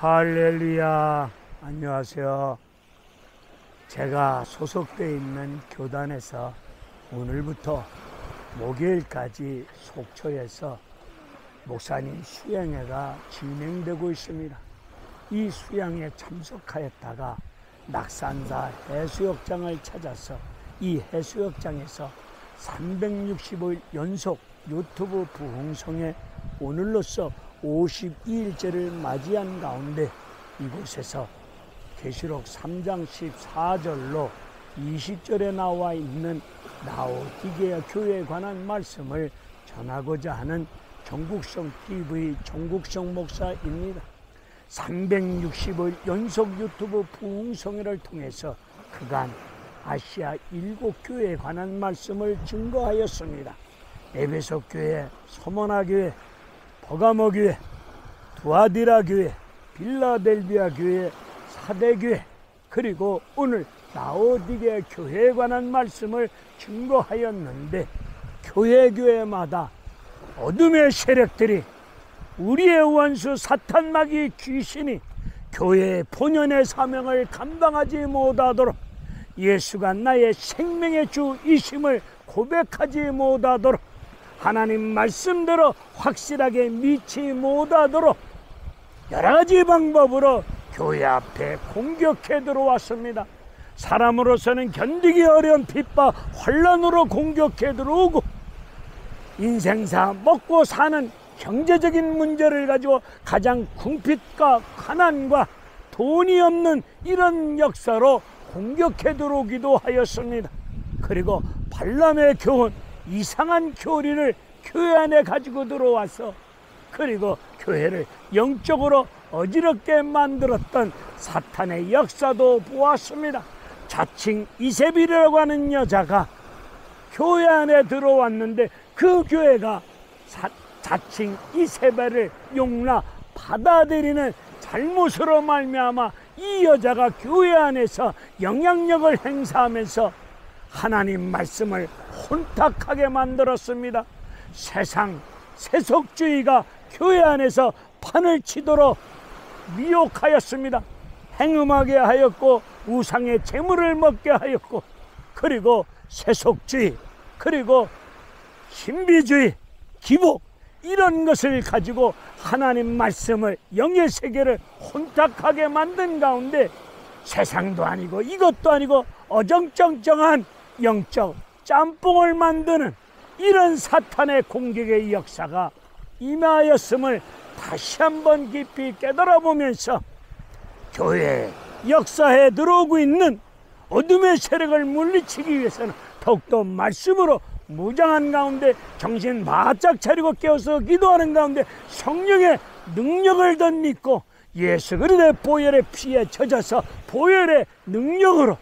할렐루야. 안녕하세요. 제가 소속되어 있는 교단에서 오늘부터 목요일까지 속초에서 목사님 수양회가 진행되고 있습니다. 이 수양회에 참석하였다가 낙산사 해수욕장을 찾아서 이 해수욕장에서 365일 연속 유튜브 부흥성에 오늘로써 52일째를 맞이한 가운데 이곳에서 계시록 3장 14절로 20절에 나와 있는 라오디게아 교회에 관한 말씀을 전하고자 하는 정국성 TV 정국성 목사입니다. 365일 연속 유튜브 부흥성회를 통해서 그간 아시아 7교회에 관한 말씀을 증거하였습니다. 에베소 교회, 서머나 교회, 버가모 교회, 두아디라 교회, 빌라델비아 교회, 사대 교회, 그리고 오늘 라오디게아 교회에 관한 말씀을 증거하였는데, 교회마다 어둠의 세력들이, 우리의 원수 사탄 마귀 귀신이 교회의 본연의 사명을 감당하지 못하도록, 예수가 나의 생명의 주이심을 고백하지 못하도록, 하나님 말씀대로 확실하게 믿지 못하도록 여러가지 방법으로 교회 앞에 공격해 들어왔습니다. 사람으로서는 견디기 어려운 핍박, 환난으로 공격해 들어오고, 인생사 먹고 사는 경제적인 문제를 가지고 가장 궁핍과 가난과 돈이 없는 이런 역사로 공격해 들어오기도 하였습니다. 그리고 발람의 교훈, 이상한 교리를 교회 안에 가지고 들어와서, 그리고 교회를 영적으로 어지럽게 만들었던 사탄의 역사도 보았습니다. 자칭 이세벨이라고 하는 여자가 교회 안에 들어왔는데, 그 교회가 자칭 이세벨을 용납 받아들이는 잘못으로 말미암아 이 여자가 교회 안에서 영향력을 행사하면서 하나님 말씀을 혼탁하게 만들었습니다. 세상 세속주의가 교회 안에서 판을 치도록 미혹하였습니다. 행음하게 하였고, 우상의 재물을 먹게 하였고, 그리고 세속주의, 그리고 신비주의, 기복, 이런 것을 가지고 하나님 말씀을, 영의 세계를 혼탁하게 만든 가운데 세상도 아니고 이것도 아니고 어정쩡쩡한 영적 짬뽕을 만드는 이런 사탄의 공격의 역사가 임하였음을 다시 한번 깊이 깨달아 보면서, 교회 역사에 들어오고 있는 어둠의 세력을 물리치기 위해서는 더욱더 말씀으로 무장한 가운데, 정신 바짝 차리고 깨어서 기도하는 가운데 성령의 능력을 더 믿고, 예수 그리스도의 보혈의 피에 젖어서 보혈의 능력으로,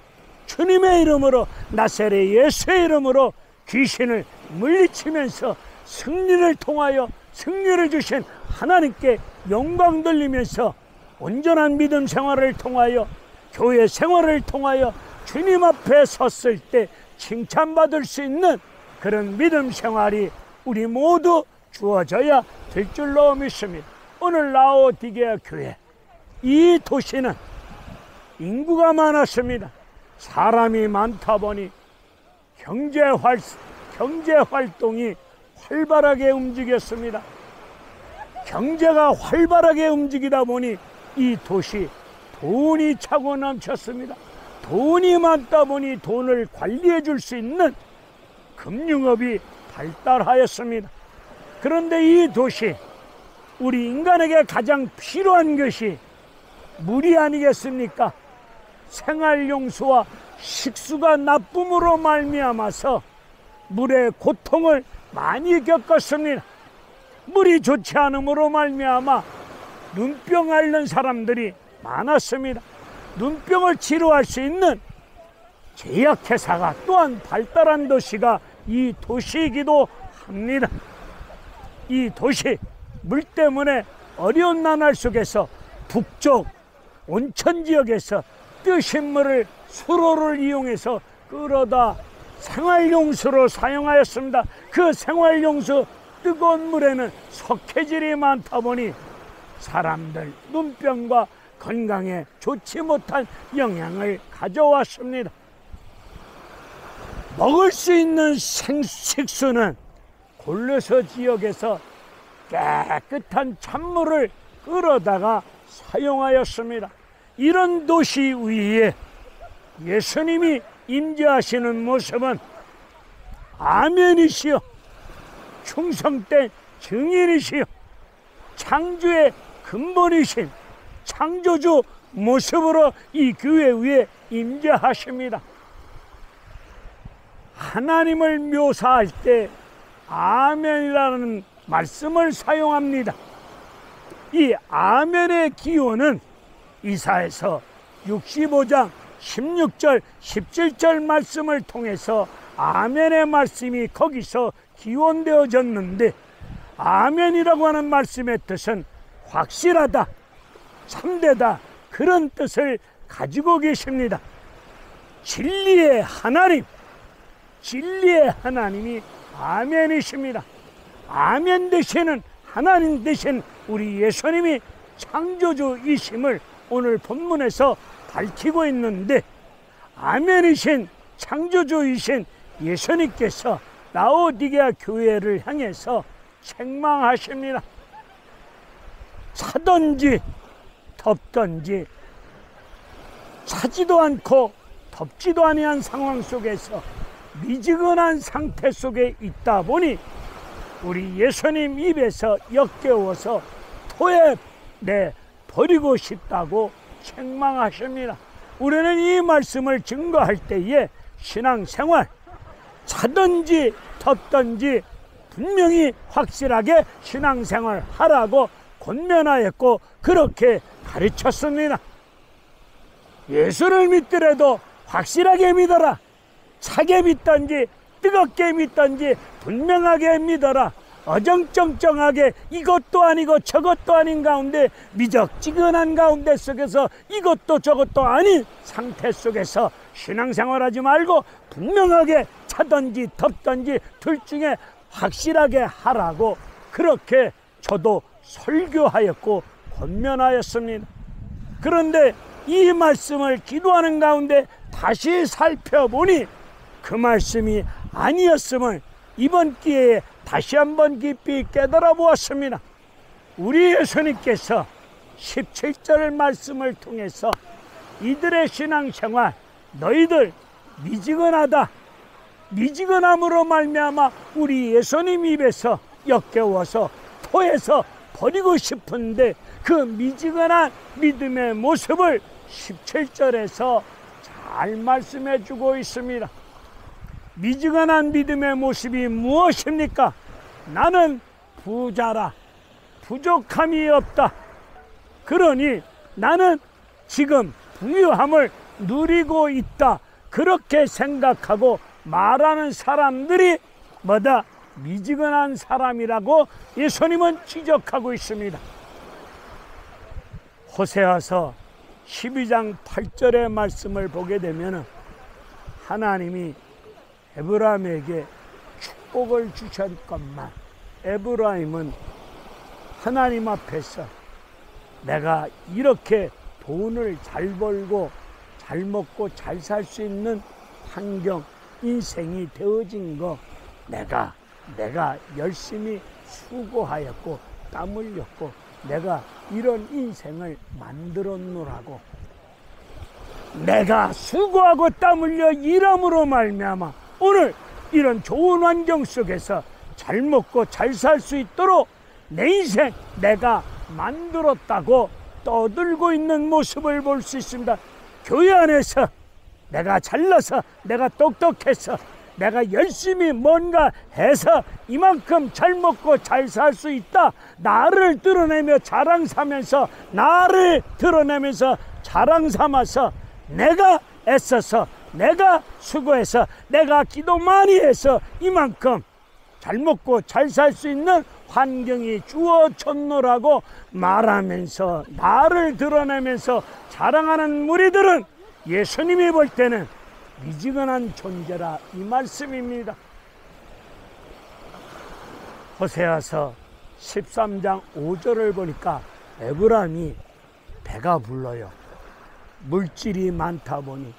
주님의 이름으로, 나사렛 예수의 이름으로 귀신을 물리치면서 승리를 통하여, 승리를 주신 하나님께 영광 돌리면서 온전한 믿음 생활을 통하여, 교회 생활을 통하여 주님 앞에 섰을 때 칭찬받을 수 있는 그런 믿음 생활이 우리 모두 주어져야 될 줄로 믿습니다. 오늘 라오디게아 교회, 이 도시는 인구가 많았습니다. 사람이 많다 보니 경제 활동이 활발하게 움직였습니다. 경제가 활발하게 움직이다 보니 이 도시 돈이 차고 넘쳤습니다. 돈이 많다 보니 돈을 관리해 줄 수 있는 금융업이 발달하였습니다. 그런데 이 도시, 우리 인간에게 가장 필요한 것이 물이 아니겠습니까? 생활용수와 식수가 나쁨으로 말미암아서 물의 고통을 많이 겪었습니다. 물이 좋지 않음으로 말미암아 눈병 앓는 사람들이 많았습니다. 눈병을 치료할 수 있는 제약회사가 또한 발달한 도시가 이 도시이기도 합니다. 이 도시, 물 때문에 어려운 나날 속에서 북쪽 온천지역에서 뜨신 물을 수로를 이용해서 끌어다 생활용수로 사용하였습니다. 그 생활용수 뜨거운 물에는 석회질이 많다 보니 사람들 눈병과 건강에 좋지 못한 영향을 가져왔습니다. 먹을 수 있는 식수는 골로새 지역에서 깨끗한 찬물을 끌어다가 사용하였습니다. 이런 도시 위에 예수님이 임재하시는 모습은 아멘이시여, 충성된 증인이시여, 창조의 근본이신 창조주 모습으로 이 교회 위에 임재하십니다. 하나님을 묘사할 때 아멘이라는 말씀을 사용합니다. 이 아멘의 기원은 이사야서 65장 16절 17절 말씀을 통해서 아멘의 말씀이 거기서 기원되어졌는데, 아멘이라고 하는 말씀의 뜻은 확실하다, 참되다, 그런 뜻을 가지고 계십니다. 진리의 하나님, 진리의 하나님이 아멘이십니다. 아멘 되시는 하나님 되신 우리 예수님이 창조주이심을 오늘 본문에서 밝히고 있는데, 아멘이신 창조주이신 예수님께서 라오디게아 교회를 향해서 책망하십니다. 차든지 덥든지 차지도 않고 덥지도 아니한 상황 속에서 미지근한 상태 속에 있다 보니 우리 예수님 입에서 역겨워서 토에 버리고 싶다고 책망하십니다. 우리는 이 말씀을 증거할 때에 신앙생활, 차든지 덥든지 분명히 확실하게 신앙생활 하라고 권면하였고 그렇게 가르쳤습니다. 예수를 믿더라도 확실하게 믿어라. 차게 믿든지 뜨겁게 믿든지 분명하게 믿어라. 어정쩡쩡하게 이것도 아니고 저것도 아닌 가운데, 미적지근한 가운데 속에서 이것도 저것도 아닌 상태 속에서 신앙생활하지 말고 분명하게 차든지 덥든지 둘 중에 확실하게 하라고 그렇게 저도 설교하였고 권면하였습니다. 그런데 이 말씀을 기도하는 가운데 다시 살펴보니 그 말씀이 아니었음을 이번 기회에 다시 한번 깊이 깨달아 보았습니다. 우리 예수님께서 17절 말씀을 통해서 이들의 신앙생활, 너희들 미지근하다, 미지근함으로 말미암아 우리 예수님 입에서 역겨워서 토해서 버리고 싶은데, 그 미지근한 믿음의 모습을 17절에서 잘 말씀해 주고 있습니다. 미지근한 믿음의 모습이 무엇입니까? 나는 부자라, 부족함이 없다. 그러니 나는 지금 부유함을 누리고 있다. 그렇게 생각하고 말하는 사람들이 뭐다? 미지근한 사람이라고 예수님은 지적하고 있습니다. 호세아서 12장 8절의 말씀을 보게 되면 하나님이 에브라임에게 축복을 주셨건만, 에브라임은 하나님 앞에서 내가 이렇게 돈을 잘 벌고 잘 먹고 잘 살 수 있는 환경, 인생이 되어진 거 내가 열심히 수고하였고 땀 흘렸고 내가 이런 인생을 만들었노라고, 내가 수고하고 땀 흘려 일함으로 말미암아 오늘 이런 좋은 환경 속에서 잘 먹고 잘 살 수 있도록 내 인생 내가 만들었다고 떠들고 있는 모습을 볼 수 있습니다. 교회 안에서 내가 잘나서, 내가 똑똑해서, 내가 열심히 뭔가 해서 이만큼 잘 먹고 잘 살 수 있다, 나를 드러내며 자랑 삼면서, 나를 드러내면서 자랑 삼아서 내가 애써서, 내가 수고해서, 내가 기도 많이 해서 이만큼 잘 먹고 잘 살 수 있는 환경이 주어졌노라고 말하면서 나를 드러내면서 자랑하는 무리들은 예수님이 볼 때는 미지근한 존재라, 이 말씀입니다. 호세아서 13장 5절을 보니까 에브라임이 배가 불러요. 물질이 많다 보니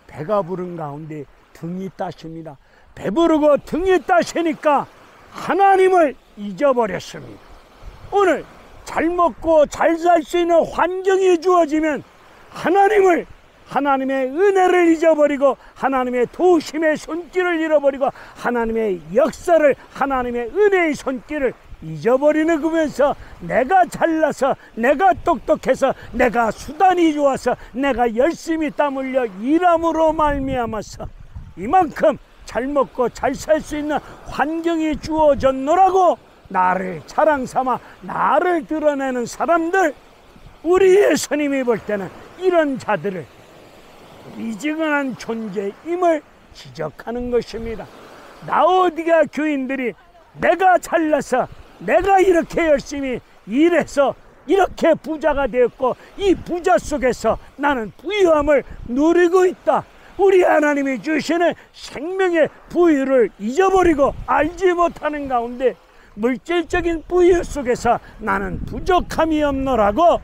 배가 부른 가운데 등이 따십니다. 배부르고 등이 따시니까 하나님을 잊어버렸습니다. 오늘 잘 먹고 잘 살 수 있는 환경이 주어지면 하나님의 은혜를 잊어버리고 하나님의 도우심의 손길을 잃어버리고 하나님의 역사를, 하나님의 은혜의 손길을 잊어버리는 거면서 내가 잘나서, 내가 똑똑해서, 내가 수단이 좋아서, 내가 열심히 땀 흘려 일함으로 말미암아서 이만큼 잘 먹고 잘 살 수 있는 환경이 주어졌노라고 나를 자랑삼아 나를 드러내는 사람들, 우리 예수님이 볼 때는 이런 자들을 미지근한 존재임을 지적하는 것입니다. 라오디게아 교인들이 내가 잘나서, 내가 이렇게 열심히 일해서 이렇게 부자가 되었고 이 부자 속에서 나는 부유함을 누리고 있다, 우리 하나님이 주시는 생명의 부유를 잊어버리고 알지 못하는 가운데 물질적인 부유 속에서 나는 부족함이 없노라고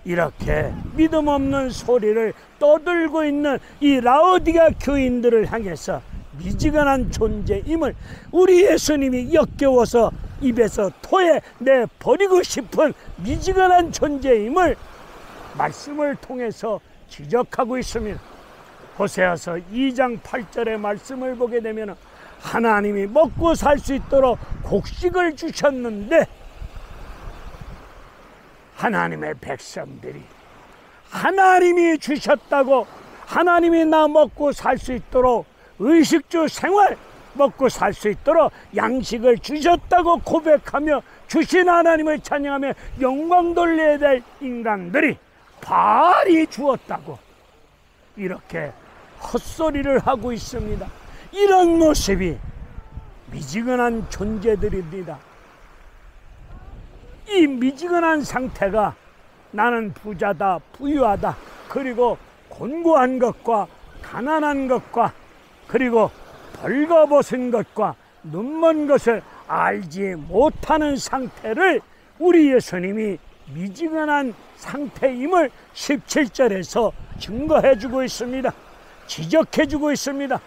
이렇게 믿음 없는 소리를 떠들고 있는 이 라오디게아 교인들을 향해서 미지근한 존재임을 우리 예수님이 역겨워서 입에서 토해 내버리고 싶은 미지근한 존재임을 말씀을 통해서 지적하고 있습니다. 호세아서 2장 8절의 말씀을 보게 되면 하나님이 먹고 살 수 있도록 곡식을 주셨는데 하나님의 백성들이 하나님이 주셨다고, 하나님이 나 먹고 살 수 있도록 의식주 생활, 먹고 살 수 있도록 양식을 주셨다고 고백하며 주신 하나님을 찬양하며 영광 돌려야 될 인간들이 바알이 주었다고 이렇게 헛소리를 하고 있습니다. 이런 모습이 미지근한 존재들입니다. 이 미지근한 상태가 나는 부자다, 부유하다, 그리고 곤고한 것과 가난한 것과 그리고 벌거벗은 것과 눈먼 것을 알지 못하는 상태를 우리 예수님이 미지근한 상태임을 17절에서 증거해주고 있습니다. 지적해주고 있습니다.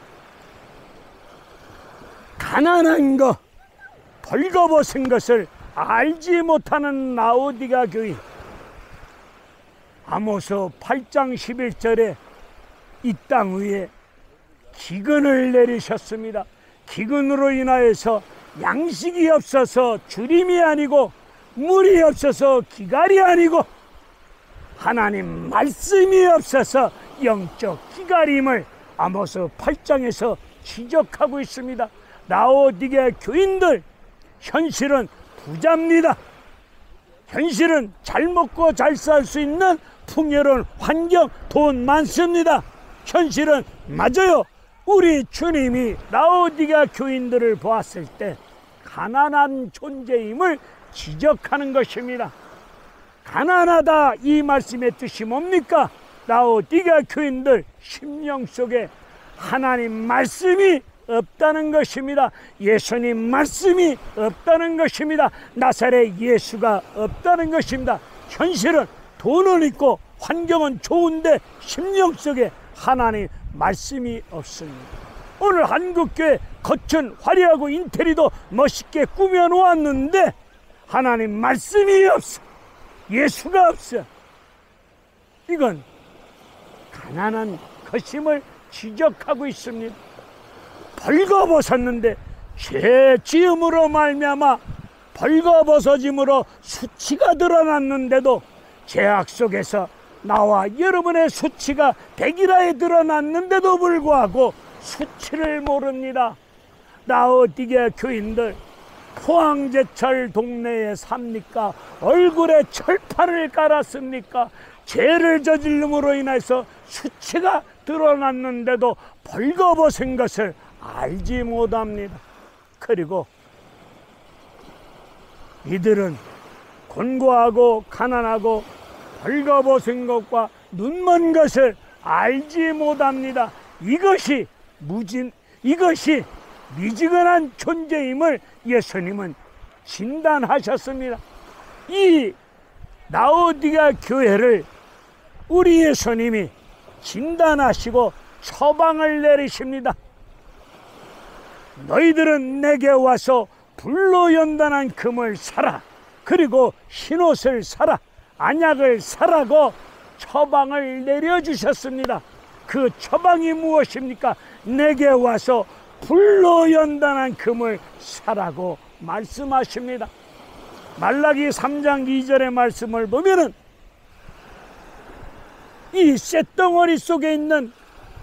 가난한 것, 벌거벗은 것을 알지 못하는 라오디게아 교인, 아모스 8장 11절에 이 땅 위에 기근을 내리셨습니다. 기근으로 인하여서 양식이 없어서 주림이 아니고 물이 없어서 기갈이 아니고 하나님 말씀이 없어서 영적 기갈임을 아모스 8장에서 지적하고 있습니다. 라오디게아 교인들, 현실은 부자입니다. 현실은 잘 먹고 잘 살 수 있는 풍요로운 환경, 돈 많습니다. 현실은 맞아요. 우리 주님이 라오디게아 교인들을 보았을 때 가난한 존재임을 지적하는 것입니다. 가난하다, 이 말씀의 뜻이 뭡니까? 라오디게아 교인들 심령 속에 하나님 말씀이 없다는 것입니다. 예수님 말씀이 없다는 것입니다. 나사렛 예수가 없다는 것입니다. 현실은 돈은 있고 환경은 좋은데 심령 속에 하나님 말씀이 없습니다. 오늘 한국교회 겉은 화려하고 인테리어도 멋있게 꾸며놓았는데 하나님 말씀이 없어, 예수가 없어. 이건 가난한 것임을 지적하고 있습니다. 벌거벗었는데 죄 지음으로 말미암아 벌거벗어짐으로 수치가 드러났는데도 죄악 속에서 나와 여러분의 수치가 백일하에 드러났는데도 불구하고 수치를 모릅니다. 라오디게아 교인들, 포항제철 동네에 삽니까? 얼굴에 철판을 깔았습니까? 죄를 저질름으로 인해서 수치가 드러났는데도 벌거벗은 것을 알지 못합니다. 그리고 이들은 곤고하고 가난하고 벌거벗은 것과 눈먼 것을 알지 못합니다. 이것이 미지근한 존재임을 예수님은 진단하셨습니다. 이 라오디게아 교회를 우리 예수님이 진단하시고 처방을 내리십니다. 너희들은 내게 와서 불로 연단한 금을 사라, 그리고 흰옷을 사라, 안약을 사라고 처방을 내려주셨습니다. 그 처방이 무엇입니까? 내게 와서 불로 연단한 금을 사라고 말씀하십니다. 말라기 3장 2절의 말씀을 보면은 이 쇳덩어리 속에 있는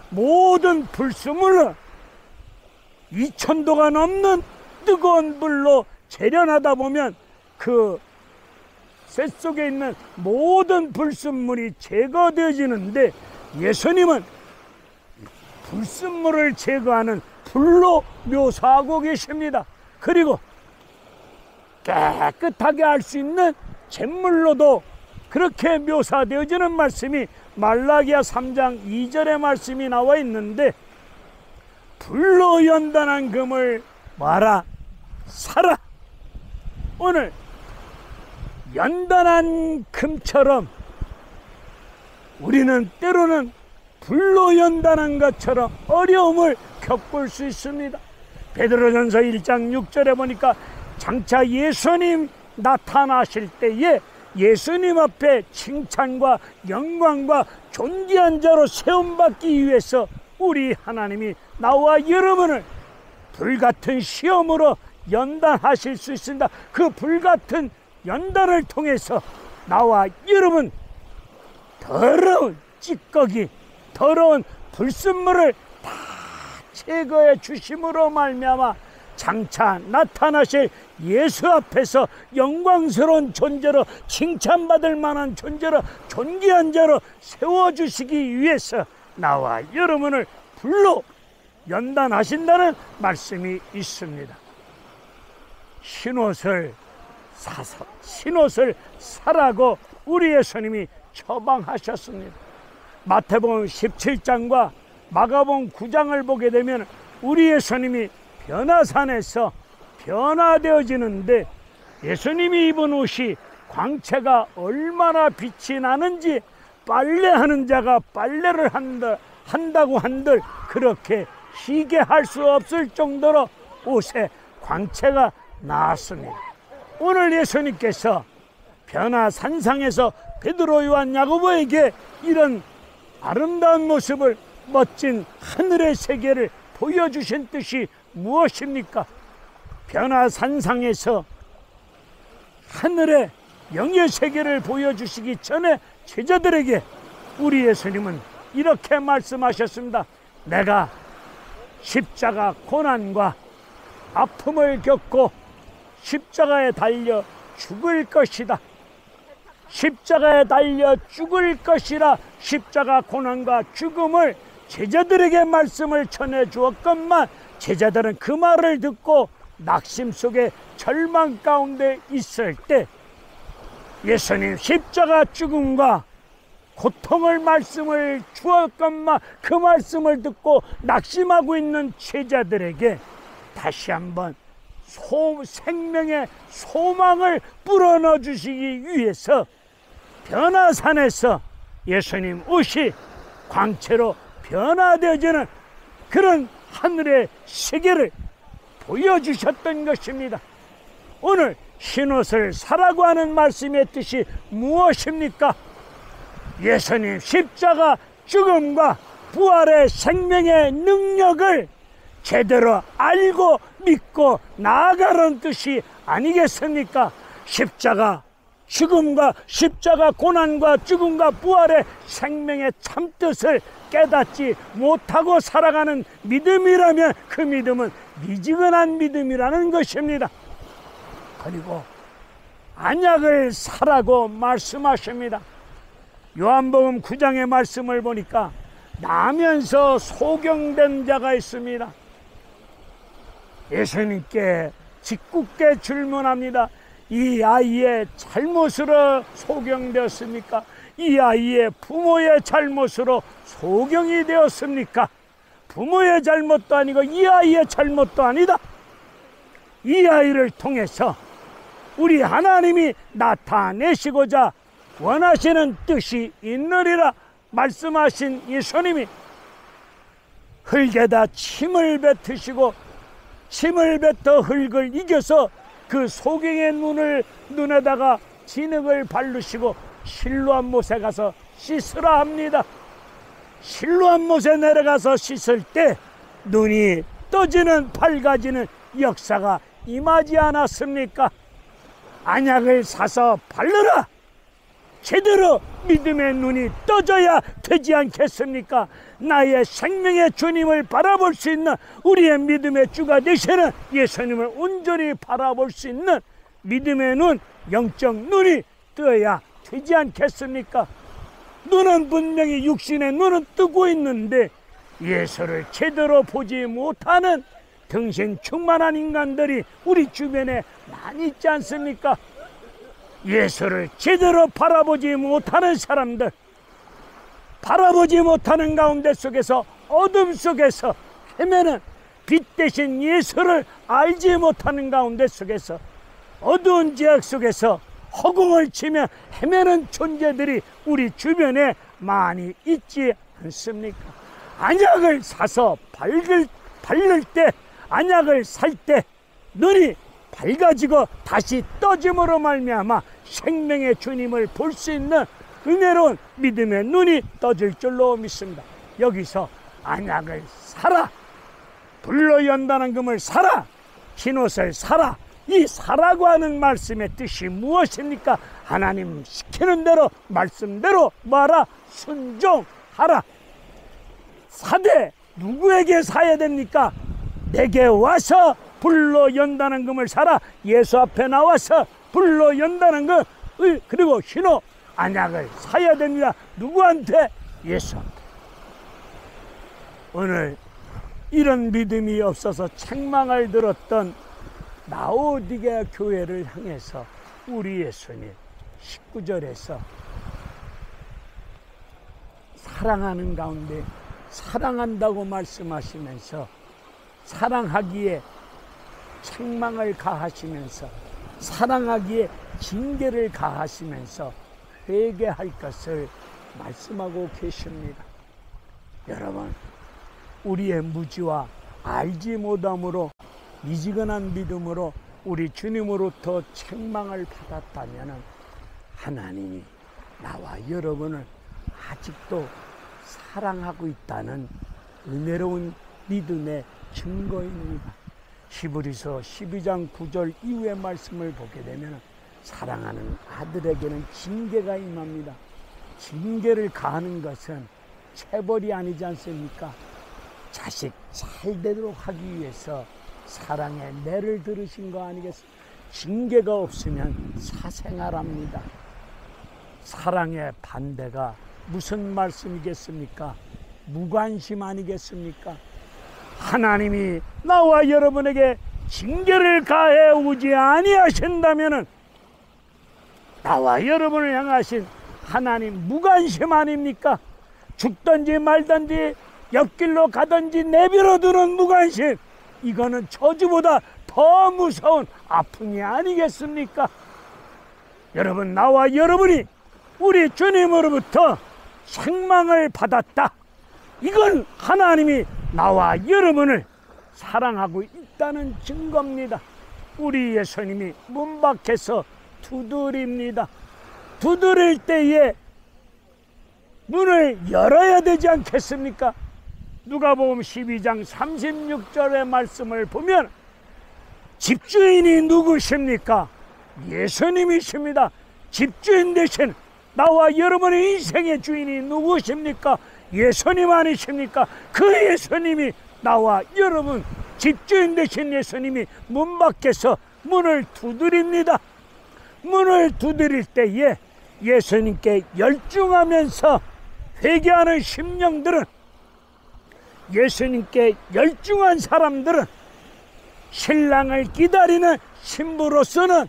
모든 불순물을 2000도가 넘는 뜨거운 불로 재련하다 보면 그 쇳 속에 있는 모든 불순물이 제거되어지는데, 예수님은 불순물을 제거하는 불로 묘사하고 계십니다. 그리고 깨끗하게 할 수 있는 잿물로도 그렇게 묘사되어지는 말씀이 말라기야 3장 2절의 말씀이 나와 있는데, 불로 연단한 금을 마라, 사라. 오늘 연단한 금처럼 우리는 때로는 불로 연단한 것처럼 어려움을 겪을 수 있습니다. 베드로전서 1장 6절에 보니까 장차 예수님 나타나실 때에 예수님 앞에 칭찬과 영광과 존귀한 자로 세움받기 위해서 우리 하나님이 나와 여러분을 불같은 시험으로 연단하실 수 있습니다. 그 불같은 연단을 통해서 나와 여러분 더러운 찌꺼기, 더러운 불순물을 다 제거해 주심으로 말미암아 장차 나타나실 예수 앞에서 영광스러운 존재로, 칭찬받을 만한 존재로, 존귀한 자로 세워주시기 위해서 나와 여러분을 불로 연단하신다는 말씀이 있습니다. 흰옷을 사서 흰옷을 사라고 우리 예수님이 처방하셨습니다. 마태복음 17장과 마가복음 9장을 보게 되면 우리 예수님이 변화산에서 변화되어지는데, 예수님이 입은 옷이 광채가 얼마나 빛이 나는지 빨래하는 자가 빨래를 한다고 한들 그렇게 희게 할 수 없을 정도로 옷에 광채가 나왔습니다. 오늘 예수님께서 변화산상에서 베드로, 요한, 야고보에게 이런 아름다운 모습을, 멋진 하늘의 세계를 보여주신 뜻이 무엇입니까? 변화산상에서 하늘의 영의 세계를 보여주시기 전에 제자들에게 우리 예수님은 이렇게 말씀하셨습니다. 내가 십자가 고난과 아픔을 겪고 십자가에 달려 죽을 것이다. 십자가에 달려 죽을 것이라 십자가 고난과 죽음을 제자들에게 말씀을 전해 주었건만, 제자들은 그 말을 듣고 낙심 속에 절망 가운데 있을 때 예수님 십자가 죽음과 고통을 말씀을 주었건만 그 말씀을 듣고 낙심하고 있는 제자들에게 다시 한번 생명의 소망을 불어넣어 주시기 위해서 변화산에서 예수님 옷이 광채로 변화되어지는 그런 하늘의 세계를 보여주셨던 것입니다. 오늘 흰옷을 사라고 하는 말씀의 뜻이 무엇입니까? 예수님 십자가 죽음과 부활의 생명의 능력을 제대로 알고 믿고 나아가는 뜻이 아니겠습니까? 십자가 죽음과 십자가 고난과 죽음과 부활의 생명의 참뜻을 깨닫지 못하고 살아가는 믿음이라면 그 믿음은 미지근한 믿음이라는 것입니다. 그리고 안약을 사라고 말씀하십니다. 요한복음 9장의 말씀을 보니까 나면서 소경된 자가 있습니다. 예수님께 짓궂게 질문합니다. 이 아이의 잘못으로 소경되었습니까? 이 아이의 부모의 잘못으로 소경이 되었습니까? 부모의 잘못도 아니고 이 아이의 잘못도 아니다. 이 아이를 통해서 우리 하나님이 나타내시고자 원하시는 뜻이 있느리라 말씀하신 예수님이 흙에다 침을 뱉으시고 침을 뱉어 흙을 이겨서 그 소경의 눈에다가 진흙을 바르시고 실로암 못에 가서 씻으라 합니다. 실로암 못에 내려가서 씻을 때 눈이 떠지는 밝아지는 역사가 임하지 않았습니까? 안약을 사서 바르라. 제대로 믿음의 눈이 떠져야 되지 않겠습니까? 나의 생명의 주님을 바라볼 수 있는, 우리의 믿음의 주가 되시는 예수님을 온전히 바라볼 수 있는 믿음의 눈, 영적 눈이 떠야 되지 않겠습니까? 눈은 분명히 육신의 눈은 뜨고 있는데 예수를 제대로 보지 못하는 등신 충만한 인간들이 우리 주변에 많이 있지 않습니까? 예수를 제대로 바라보지 못하는 사람들, 바라보지 못하는 가운데 속에서 어둠 속에서 헤매는, 빛 대신 예수를 알지 못하는 가운데 속에서 어두운 지역 속에서 허공을 치며 헤매는 존재들이 우리 주변에 많이 있지 않습니까? 안약을 사서 바를 때, 안약을 살 때 눈이 밝아지고 다시 떠짐으로 말미암아 생명의 주님을 볼 수 있는 은혜로운 믿음의 눈이 떠질 줄로 믿습니다. 여기서 안약을 사라, 불로 연다는 금을 사라, 흰옷을 사라, 이 사라고 하는 말씀의 뜻이 무엇입니까? 하나님 시키는 대로, 말씀대로 뭐하라? 순종하라. 사되 누구에게 사야 됩니까? 내게 와서 불로 연다는 금을 사라. 예수 앞에 나와서 불로 연다는 금, 그리고 흰옷, 안약을 사야 됩니다. 누구한테? 예수한테. 오늘 이런 믿음이 없어서 책망을 들었던 라오디게아 교회를 향해서 우리 예수님 19절에서 사랑하는 가운데 사랑한다고 말씀하시면서 사랑하기에 책망을 가하시면서 사랑하기에 징계를 가하시면서 회개할 것을 말씀하고 계십니다. 여러분, 우리의 무지와 알지 못함으로 미지근한 믿음으로 우리 주님으로부터 책망을 받았다면 하나님이 나와 여러분을 아직도 사랑하고 있다는 은혜로운 믿음의 증거입니다. 히브리서 12장 9절 이후의 말씀을 보게 되면 사랑하는 아들에게는 징계가 임합니다. 징계를 가하는 것은 체벌이 아니지 않습니까? 자식 잘 되도록 하기 위해서 사랑의 매를 들으신 거 아니겠습니까? 징계가 없으면 사생활합니다. 사랑의 반대가 무슨 말씀이겠습니까? 무관심 아니겠습니까? 하나님이 나와 여러분에게 징계를 가해 오지 아니하신다면은 나와 여러분을 향하신 하나님 무관심 아닙니까? 죽든지 말든지 옆길로 가든지 내버려두는 무관심, 이거는 저주보다 더 무서운 아픔이 아니겠습니까? 여러분, 나와 여러분이 우리 주님으로부터 책망을 받았다, 이건 하나님이 나와 여러분을 사랑하고 있다는 증거입니다. 우리 예수님이 문 밖에서 두드립니다. 두드릴 때에 문을 열어야 되지 않겠습니까? 누가복음 12장 36절의 말씀을 보면 집주인이 누구십니까? 예수님이십니다. 집주인 대신 나와 여러분의 인생의 주인이 누구십니까? 예수님 아니십니까? 그 예수님이, 나와 여러분 집주인 되신 예수님이 문 밖에서 문을 두드립니다. 문을 두드릴 때에 예수님께 열중하면서 회개하는 심령들은, 예수님께 열중한 사람들은, 신랑을 기다리는 신부로서는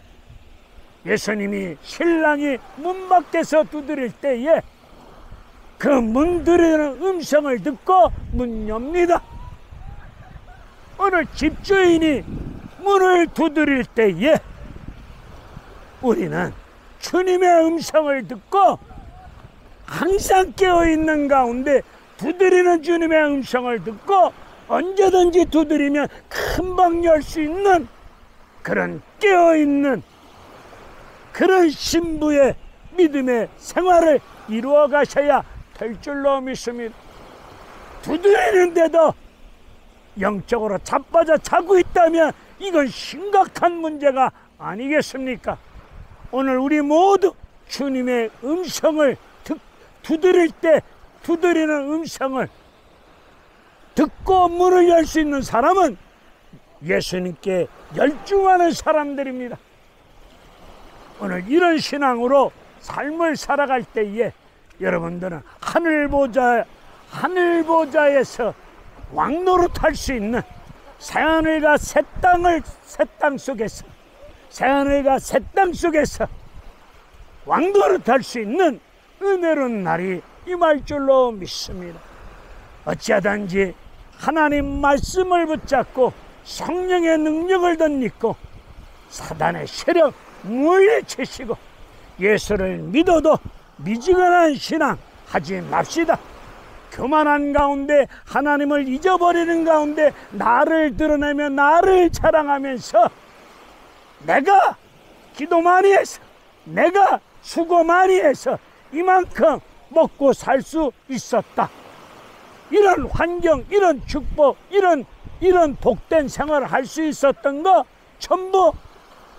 예수님이 신랑이 문 밖에서 두드릴 때에 그 문 두드리는 음성을 듣고 문 엽니다. 오늘 집주인이 문을 두드릴 때에 우리는 주님의 음성을 듣고 항상 깨어있는 가운데 두드리는 주님의 음성을 듣고 언제든지 두드리면 금방 열 수 있는 그런 깨어있는 그런 신부의 믿음의 생활을 이루어 가셔야 될 줄로 믿습니다. 두드리는데도 영적으로 자빠져 자고 있다면 이건 심각한 문제가 아니겠습니까? 오늘 우리 모두 주님의 음성을 두드릴 때 두드리는 음성을 듣고 문을 열 수 있는 사람은 예수님께 열중하는 사람들입니다. 오늘 이런 신앙으로 삶을 살아갈 때에 여러분들은 하늘보좌에서 왕노릇할 수 있는 새하늘과 새 땅 속에서 새하늘과 새 땅 속에서 왕노릇할 수 있는 은혜로운 날이 임할 줄로 믿습니다. 어찌하든지 하나님 말씀을 붙잡고 성령의 능력을 덧입고 사단의 세력 물리치시고 예수를 믿어도 미지근한 신앙 하지 맙시다. 교만한 가운데 하나님을 잊어버리는 가운데 나를 드러내며 나를 자랑하면서 내가 기도 많이 해서 내가 수고 많이 해서 이만큼 먹고 살 수 있었다. 이런 환경, 이런 축복, 이런 복된 생활을 할 수 있었던 거 전부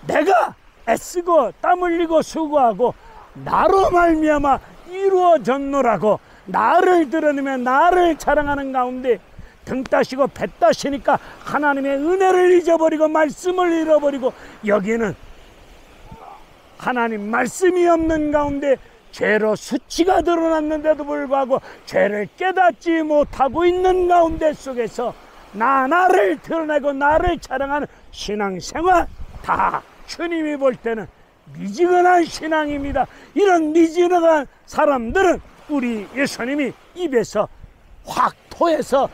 내가 애쓰고 땀 흘리고 수고하고 나로 말미암아 이루어졌노라고 나를 드러내며 나를 자랑하는 가운데 등 따시고 배 따시니까 하나님의 은혜를 잊어버리고 말씀을 잃어버리고 여기는 하나님 말씀이 없는 가운데 죄로 수치가 드러났는데도 불구하고 죄를 깨닫지 못하고 있는 가운데 속에서 나를 드러내고 나를 자랑하는 신앙생활 다 주님이 볼 때는 미지근한 신앙입니다. 이런 미지근한 사람들은 우리 예수님이 입에서 확 토해서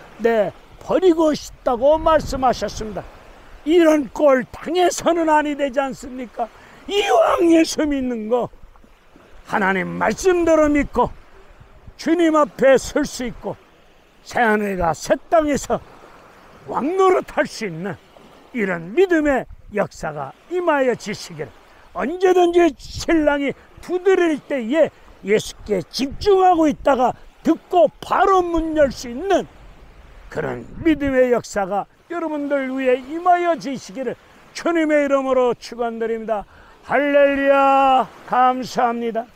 버리고 싶다고 말씀하셨습니다. 이런 꼴 당해서는 아니 되지 않습니까? 이왕 예수 믿는 거 하나님 말씀대로 믿고 주님 앞에 설 수 있고 새하늘과 새 땅에서 왕노릇할 수 있는 이런 믿음의 역사가 임하여 지시기를 언제든지 신랑이 두드릴 때에 예수께 집중하고 있다가 듣고 바로 문 열 수 있는 그런 믿음의 역사가 여러분들 위해 임하여 지시기를 주님의 이름으로 축원드립니다. 할렐루야. 감사합니다.